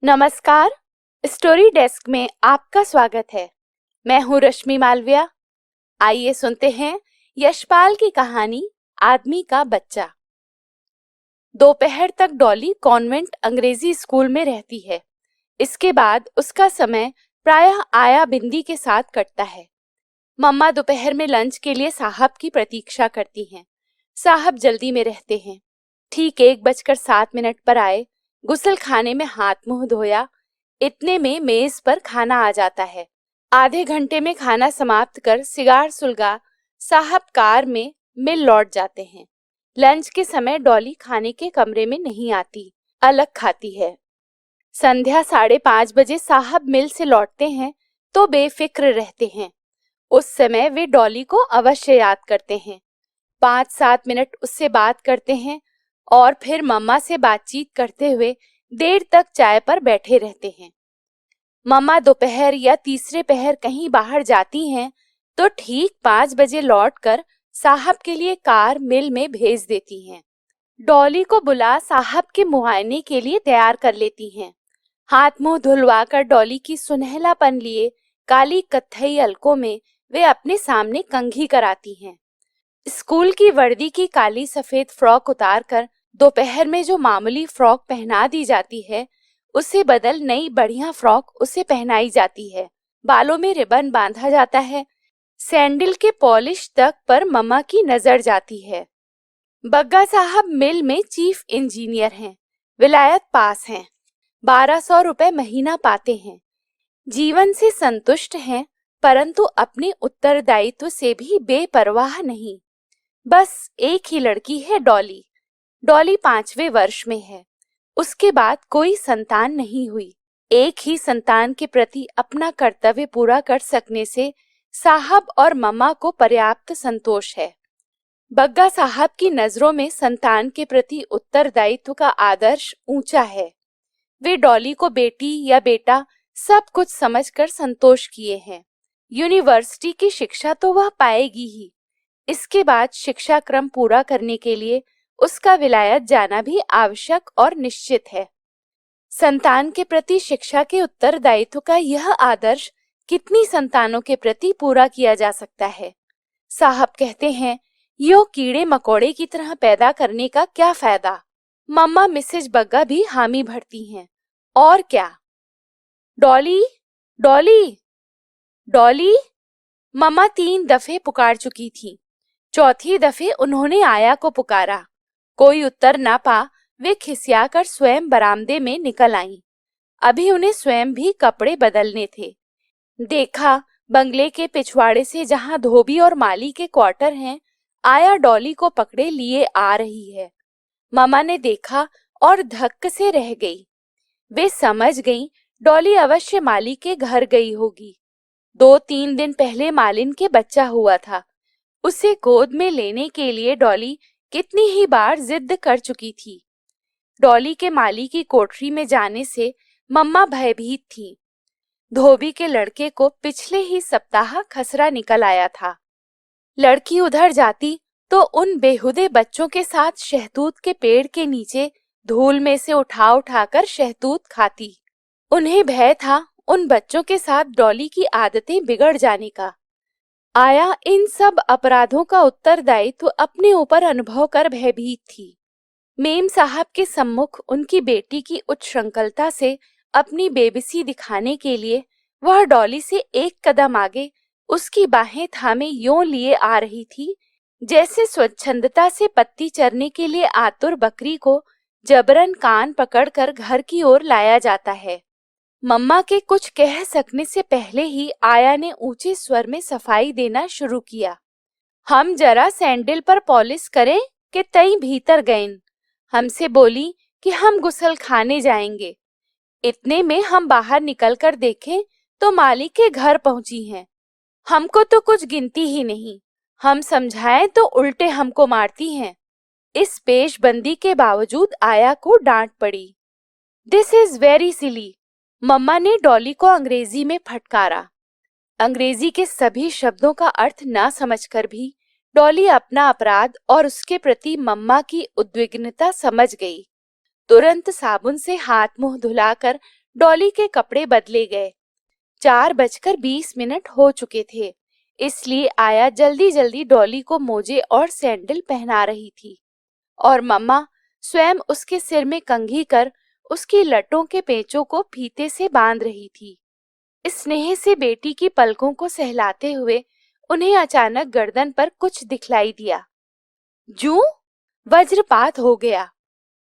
नमस्कार। Story desk में आपका स्वागत है। मैं हूँ रश्मि मालविया। आइए सुनते हैं यशपाल की कहानी आदमी का बच्चा। दोपहर तक डॉली कॉन्वेंट अंग्रेजी स्कूल में रहती है। इसके बाद उसका समय प्रायः आया बिंदी के साथ कटता है। मम्मा दोपहर में लंच के लिए साहब की प्रतीक्षा करती हैं। साहब जल्दी में रहते हैं। ठीक 1:07 पर आए। गुसल खाने में हाथ मुंह धोया। इतने में मेज पर खाना आ जाता है। आधे घंटे में खाना समाप्त कर सिगार सुलगा साहब कार में मिल लौट जाते हैं। लंच के समय डॉली खाने के कमरे में नहीं आती, अलग खाती है। संध्या 5:30 साहब मिल से लौटते हैं तो बेफिक्र रहते हैं। उस समय वे डॉली को अवश्य याद करते हैं। 5-7 मिनट उससे बात करते हैं और फिर मम्मा से बातचीत करते हुए देर तक चाय पर बैठे रहते हैं। मम्मा दोपहर या तीसरे पहर कहीं बाहर जाती हैं तो ठीक 5 बजे लौटकर साहब के लिए कार मिल में भेज देती हैं। डॉली को बुला साहब के मुआयने के लिए तैयार कर लेती हैं। हाथ मुंह धुलवाकर डॉली की सुनहलापन लिए काली कत्थई अलकों में वे अपने सामने कंघी कराती हैं। स्कूल की वर्दी की काली सफेद फ्रॉक उतारकर दोपहर में जो मामूली फ्रॉक पहना दी जाती है उसे बदल नई बढ़िया फ्रॉक उसे पहनाई जाती है। बालों में रिबन बांधा जाता है। सैंडल के पॉलिश तक पर मम्मा की नजर जाती है। बग्गा साहब मिल में चीफ इंजीनियर हैं। विलायत पास हैं। 1200 रुपए महीना पाते हैं। जीवन से संतुष्ट हैं, परंतु अपने उत्तरदायित्व से भी बेपरवाह नहीं। बस एक ही लड़की है, डॉली। डॉली 5वें वर्ष में है। उसके बाद कोई संतान नहीं हुई। एक ही संतान के प्रति अपना कर्तव्य पूरा कर सकने से साहब और मम्मा को पर्याप्त संतोष है। बग्गा साहब की नजरों में संतान के प्रति उत्तरदायित्व का आदर्श ऊंचा है। वे डॉली को बेटी या बेटा सब कुछ समझकर संतोष किए हैं। यूनिवर्सिटी की शिक्षा तो वह पाएगी ही। इसके बाद शिक्षा क्रम पूरा करने के लिए उसका विलायत जाना भी आवश्यक और निश्चित है। संतान के प्रति शिक्षा के उत्तरदायित्व का यह आदर्श कितनी संतानों के प्रति पूरा किया जा सकता है। साहब कहते हैं, यो कीड़े मकोड़े की तरह पैदा करने का क्या फायदा। मम्मा मिसेज बग्गा भी हामी भरती हैं। और क्या। डॉली, डॉली, डॉली। मम्मा 3 दफे पुकार चुकी थी। चौथी दफे उन्होंने आया को पुकारा। कोई उत्तर ना पा वे खिसियाकर स्वयं बरामदे में निकल आईं। अभी उन्हें स्वयं भी कपड़े बदलने थे। देखा, बंगले के पिछवाड़े से जहां धोबी और माली के क्वार्टर हैं, आया डॉली को पकड़े लिए आ रही है। मम्मा ने देखा और धक्क से रह गई। वे समझ गईं डॉली अवश्य माली के घर गई होगी। 2-3 दिन पहले मालिन के बच्चा हुआ था। उसे गोद में लेने के लिए डॉली कितनी ही बार जिद कर चुकी थी। डॉली के माली की कोठरी में जाने से मम्मा भयभीत थी। धोबी के लड़के को पिछले ही सप्ताह खसरा निकल आया था। लड़की उधर जाती तो उन बेहुदे बच्चों के साथ शहतूत के पेड़ के नीचे धूल में से उठाकर शहतूत खाती। उन्हें भय था उन बच्चों के साथ डॉली की आदतें बिगड़ जाने का। आया इन सब अपराधों का उत्तरदायित्व अपने ऊपर अनुभव कर भयभीत थी। मेम साहब के सम्मुख उनकी बेटी की उच्छृंखलता से अपनी बेबसी दिखाने के लिए वह डॉली से एक कदम आगे उसकी बाहें थामे यों लिए आ रही थी जैसे स्वच्छंदता से पत्ती चरने के लिए आतुर बकरी को जबरन कान पकड़कर घर की ओर लाया जाता है। मम्मा के कुछ कह सकने से पहले ही आया ने ऊंचे स्वर में सफाई देना शुरू किया। हम जरा सैंडल पर पॉलिश करें कि तई भीतर गएन। हमसे बोली कि हम गुसल खाने जाएंगे। इतने में हम बाहर निकलकर देखें तो माली के घर पहुंची हैं। हमको तो कुछ गिनती ही नहीं। हम समझाएं तो उल्टे हमको मारती हैं। इस पेशबंदी के बावजूद आया को डांट पड़ी। This is very silly. मम्मा ने डॉली को अंग्रेजी में फटकारा। अंग्रेजी के सभी शब्दों का अर्थ ना समझकर भी डॉली अपना अपराध और उसके प्रति मम्मा की उद्विग्नता समझ गई। तुरंत साबुन से हाथ मुंह धुलाकर डॉली के कपड़े बदले गए। 4:20 हो चुके थे, इसलिए आया जल्दी जल्दी डॉली को मोजे और सैंडल पहना रही थी और मम्मा स्वयं उसके सिर में कंघी कर उसकी लटों के पेचों को फीते से बांध रही थी। स्नेह से बेटी की पलकों को सहलाते हुए उन्हें अचानक गर्दन पर कुछ दिखलाई दिया। जू! वज्रपात हो गया।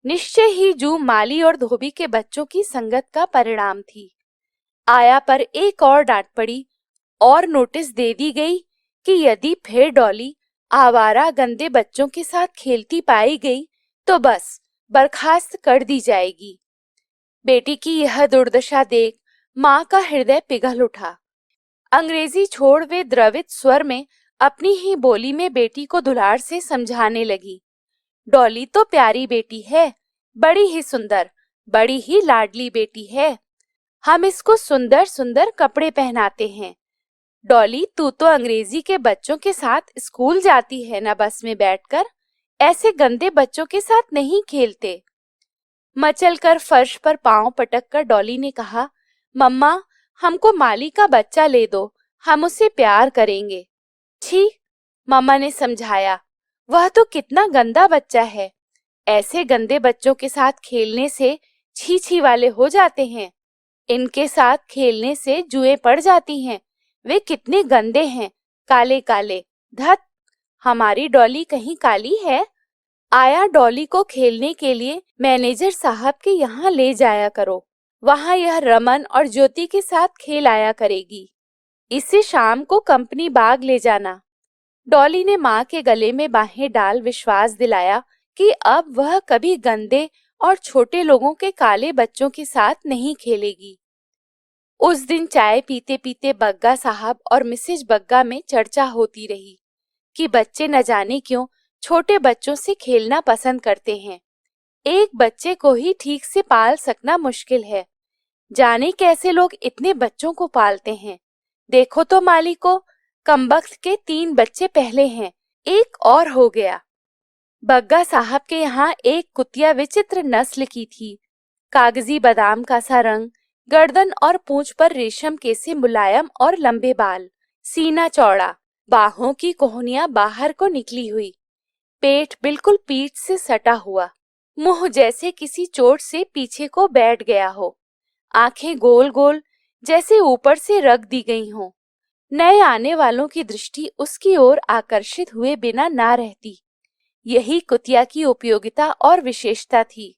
निश्चय ही जू माली और धोबी के बच्चों की संगत का परिणाम थी। आया पर एक और डांट पड़ी और नोटिस दे दी गई कि यदि फिर डॉली आवारा गंदे बच्चों के साथ खेलती पाई गई तो बस बर्खास्त कर दी जाएगी। बेटी की यह दुर्दशा देख माँ का हृदय पिघल उठा। अंग्रेजी छोड़ वे द्रवित स्वर में अपनी ही बोली में बेटी को दुलार से समझाने लगी। डॉली तो प्यारी बेटी है, बड़ी ही सुंदर, बड़ी ही लाडली बेटी है। हम इसको सुंदर सुंदर कपड़े पहनाते हैं। डॉली, तू तो अंग्रेजी के बच्चों के साथ स्कूल जाती है ना, बस में बैठकर। ऐसे गंदे बच्चों के साथ नहीं खेलते। मचलकर फर्श पर पांव पटक कर डॉली ने कहा, मम्मा, हमको माली का बच्चा ले दो, हम उसे प्यार करेंगे। छी! मम्मा ने समझाया, वह तो कितना गंदा बच्चा है। ऐसे गंदे बच्चों के साथ खेलने से छी छी वाले हो जाते हैं। इनके साथ खेलने से जुएं पड़ जाती हैं। वे कितने गंदे हैं, काले काले। धत! हमारी डॉली कहीं काली है? आया, डॉली को खेलने के लिए मैनेजर साहब के यहाँ ले जाया करो। वहाँ यह रमन और ज्योति के साथ खेल आया करेगी। इसे शाम को कंपनी बाग ले जाना। डॉली ने माँ के गले में बाहें डाल विश्वास दिलाया कि अब वह कभी गंदे और छोटे लोगों के काले बच्चों के साथ नहीं खेलेगी। उस दिन चाय पीते पीते बग्गा साहब और मिसेज बग्गा में चर्चा होती रही कि बच्चे न जाने क्यों छोटे बच्चों से खेलना पसंद करते हैं। एक बच्चे को ही ठीक से पाल सकना मुश्किल है, जाने कैसे लोग इतने बच्चों को पालते हैं। देखो तो माली को, कमबख्त के 3 बच्चे पहले हैं, एक और हो गया। बग्गा साहब के यहाँ एक कुतिया विचित्र नस्ल की थी। कागजी बादाम का सा रंग, गर्दन और पूंछ पर रेशम के से मुलायम और लंबे बाल, सीना चौड़ा, बाहों की कोहनियां बाहर को निकली हुई, पेट बिल्कुल पीठ से सटा हुआ, मुंह जैसे किसी चोट से पीछे को बैठ गया हो, आंखें गोल गोल जैसे ऊपर से रख दी गई हों। नए आने वालों की दृष्टि उसकी ओर आकर्षित हुए बिना ना रहती। यही कुतिया की उपयोगिता और विशेषता थी।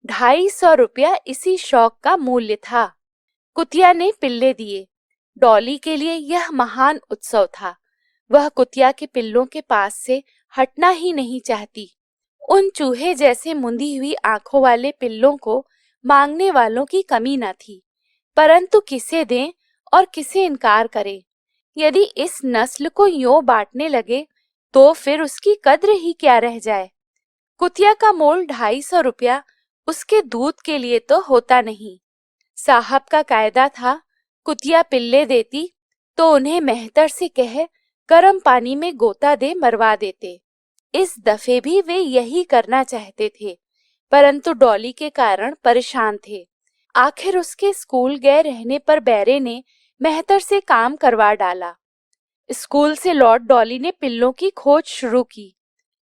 250 रुपया इसी शौक का मूल्य था। कुतिया ने पिल्ले दिए। डॉली के लिए यह महान उत्सव था। वह कुतिया के पिल्लों के पास से हटना ही नहीं चाहती। उन चूहे जैसे मुंदी हुई आंखों वाले पिल्लों को मांगने वालों की कमी न थी, परंतु किसे दें और किसे इनकार करें। यदि इस नस्ल को यूं बांटने लगे तो फिर उसकी कद्र ही क्या रह जाए। कुतिया का मोल 250 रुपया उसके दूध के लिए तो होता नहीं। साहब का कायदा था, कुतिया पिल्ले देती तो उन्हें मेहतर से कह गर्म पानी में गोता दे मरवा देते। इस दफे भी वे यही करना चाहते थे, परंतु डॉली के कारण परेशान थे। आखिर उसके स्कूल गए रहने पर बैरे ने मेहतर से काम करवा डाला। स्कूल से लौट डॉली ने पिल्लों की खोज शुरू की।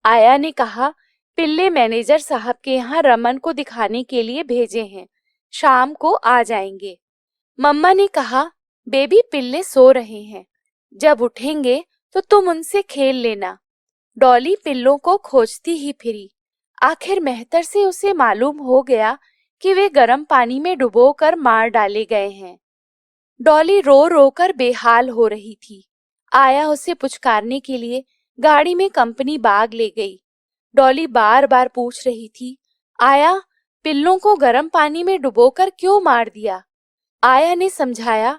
आया ने कहा, पिल्ले मैनेजर साहब के यहाँ रमन को दिखाने के लिए भेजे हैं, शाम को आ जाएंगे। मम्मा ने कहा, बेबी पिल्ले सो रहे हैं, जब उठेंगे तो तुम उनसे खेल लेना। डॉली पिल्लों को खोजती ही फिरी। आखिर मेहतर से उसे मालूम हो गया कि वे गर्म पानी में डुबोकर मार डाले गए हैं। डॉली रो रो कर बेहाल हो रही थी। आया उसे पुचकारने के लिए गाड़ी में कंपनी बाग ले गई। डॉली बार बार पूछ रही थी, आया, पिल्लों को गर्म पानी में डुबोकर क्यों मार दिया? आया ने समझाया,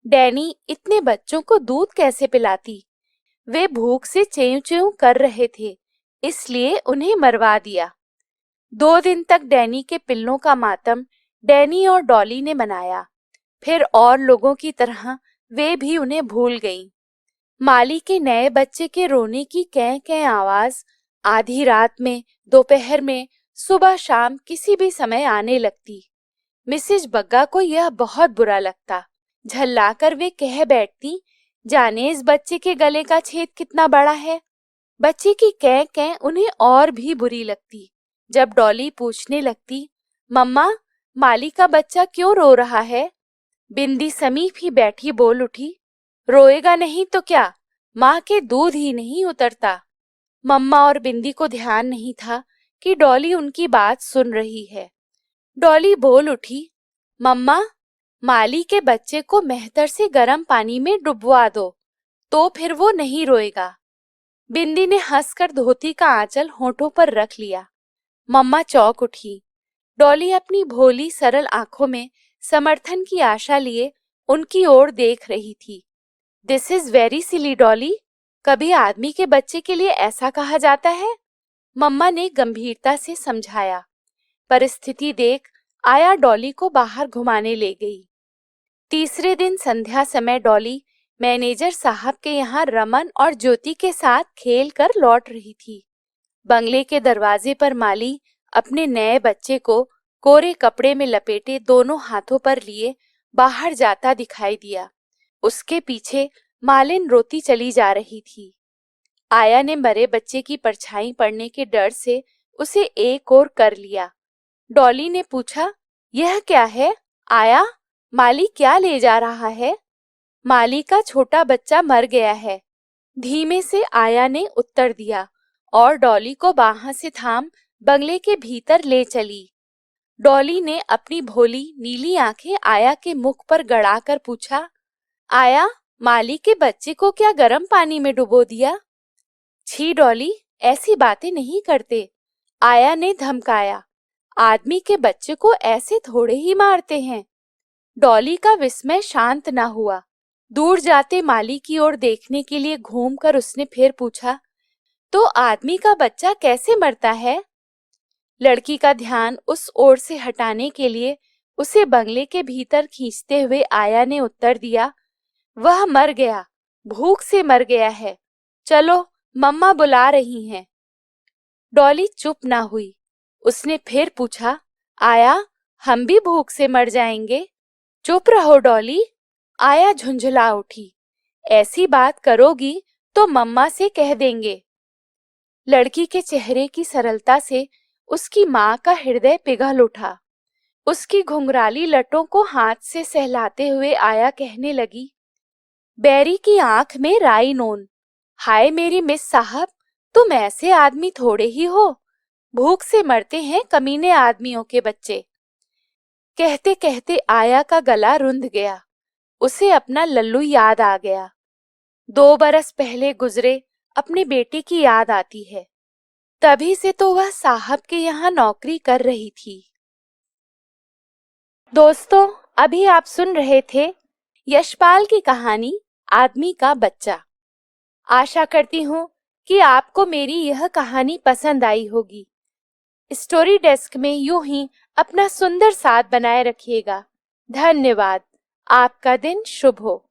डैनी इतने बच्चों को दूध कैसे पिलाती? वे भूख से च्यों च्यों कर रहे थे, इसलिए उन्हें मरवा दिया। 2 दिन तक डैनी के पिल्लों का मातम डैनी और डॉली ने मनाया। फिर और लोगों की तरह वे भी उन्हें भूल गईं। माली के नए बच्चे के रोने की कैं कैं आवाज आधी रात में, दोपहर में, सुबह शाम किसी भी समय आने लगती। मिसेज बग्गा को यह बहुत बुरा लगता। झल्लाकर वे कह बैठती, जाने इस बच्चे के गले का छेद कितना बड़ा है। बच्चे की कै कै उन्हें और भी बुरी लगती। जब डॉली पूछने लगती, मम्मा, माली का बच्चा क्यों रो रहा है? बिंदी समीप ही बैठी बोल उठी, रोएगा नहीं तो क्या, माँ के दूध ही नहीं उतरता। मम्मा और बिंदी को ध्यान नहीं था कि डॉली उनकी बात सुन रही है। डॉली बोल उठी, मम्मा, माली के बच्चे को मेहतर से गर्म पानी में डुबवा दो, तो फिर वो नहीं रोएगा। बिंदी ने हंसकर धोती का आंचल होठों पर रख लिया। मम्मा चौंक उठी। डॉली अपनी भोली सरल आंखों में समर्थन की आशा लिए उनकी ओर देख रही थी। दिस इज वेरी सिली डॉली, कभी आदमी के बच्चे के लिए ऐसा कहा जाता है? मम्मा ने गंभीरता से समझाया। परिस्थिति देख आया डॉली को बाहर घुमाने ले गई। तीसरे दिन संध्या समय डॉली मैनेजर साहब के यहाँ रमन और ज्योति के साथ खेल कर लौट रही थी। बंगले के दरवाजे पर माली अपने नए बच्चे को कोरे कपड़े में लपेटे दोनों हाथों पर लिए बाहर जाता दिखाई दिया। उसके पीछे मालिन रोती चली जा रही थी। आया ने मरे बच्चे की परछाई पड़ने के डर से उसे एक ओर कर लिया। डॉली ने पूछा, यह क्या है? आया, माली क्या ले जा रहा है? माली का छोटा बच्चा मर गया है, धीमे से आया ने उत्तर दिया और डॉली को बाहों से थाम बंगले के भीतर ले चली। डॉली ने अपनी भोली नीली आंखें आया के मुख पर गड़ाकर पूछा, आया, माली के बच्चे को क्या गर्म पानी में डुबो दिया? छी डॉली, ऐसी बातें नहीं करते, आया ने धमकाया। आदमी के बच्चे को ऐसे थोड़े ही मारते हैं। डॉली का विस्मय शांत न हुआ। दूर जाते माली की ओर देखने के लिए घूमकर उसने फिर पूछा, तो आदमी का बच्चा कैसे मरता है? लड़की का ध्यान उस ओर से हटाने के लिए उसे बंगले के भीतर खींचते हुए आया ने उत्तर दिया, वह मर गया, भूख से मर गया है। चलो, मम्मा बुला रही हैं। डॉली चुप ना हुई। उसने फिर पूछा, आया, हम भी भूख से मर जाएंगे? चुप रहो डॉली, आया झुंझला उठी। ऐसी बात करोगी तो मम्मा से कह देंगे। लड़की के चेहरे की सरलता से उसकी माँ का हृदय पिघल उठा। उसकी घुंघराली लटों को हाथ से सहलाते हुए आया कहने लगी, बैरी की आंख में राई नोन। हाय मेरी मिस साहब, तुम ऐसे आदमी थोड़े ही हो, भूख से मरते हैं कमीने आदमियों के बच्चे। कहते कहते आया का गला रुंध गया। उसे अपना लल्लू याद आ गया। 2 बरस पहले गुजरे अपने बेटे की याद आती है। तभी से तो वह साहब के यहाँ नौकरी कर रही थी। दोस्तों, अभी आप सुन रहे थे यशपाल की कहानी आदमी का बच्चा। आशा करती हूँ कि आपको मेरी यह कहानी पसंद आई होगी। स्टोरी डेस्क में यूं ही अपना सुंदर साथ बनाए रखिएगा। धन्यवाद। आपका दिन शुभ हो।